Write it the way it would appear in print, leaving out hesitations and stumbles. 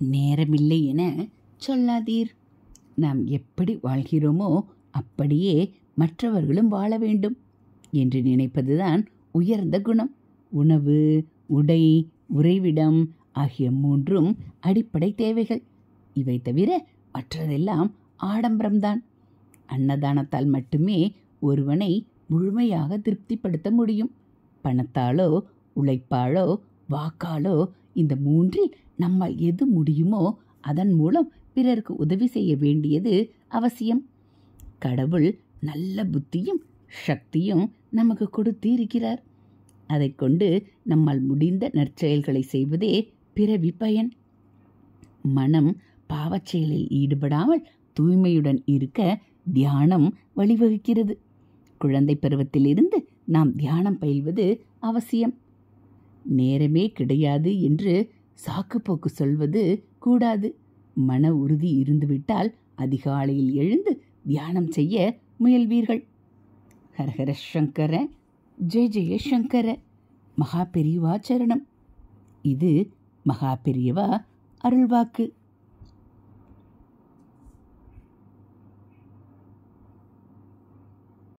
நேரமில்லை என சொல்லாதீர். நாம் எப்படி வாழ்கிறோமோ அப்படியே மற்றவர்களும் வாழ வேண்டும் என்று நினைப்பதுதான் உயர்ந்த குணம். உணவு, உடை, உறைவிடம் ஆகிய 3ம் அடிப்படை தேவைகள். இவை தவிர மற்றதெல்லாம் ஆடம்பரம்தான். அன்னதானத்தால் மட்டுமே ஒருவனை முழுமையாக திருப்திப்படுத்த முடியும். பணத்தாலோ, உழைப்பாலோ, வாக்காலோ இந்த 3ல் நம்மால் எது முடியுமோ அதன் மூலம் பிறருக்கு உதவி செய்ய வேண்டியது அவசியம். கடவுள் நல்ல புத்தியும் சக்தியும் நமக்கு கொடுத்து இருக்கிறார். அதை கொண்டு நம்மால் முடிந்த நற்செயல்களை செய்வதே பிறவி பயன். மனம் பாவச்செயலில் ஈடுபடாமல் தூய்மையுடன் இருக்க தியானம் வழிவகுக்கிறது. குழந்தை பருவத்திலிருந்து நாம் தியானம் பயில்வது அவசியம். நேரமே கிடையாது என்று சாக்குப்போக்கு சொல்வது கூடாது. மன உறுதி இருந்துவிட்டால் அதிகாலையில் எழுந்து தியானம் செய்ய முயல்வீர்கள். ஹரஹர சங்கர, ஜெய ஜெய சங்கர. மகா பெரியவா சரணம். இது மகா பெரியவா அருள்வாக்கு.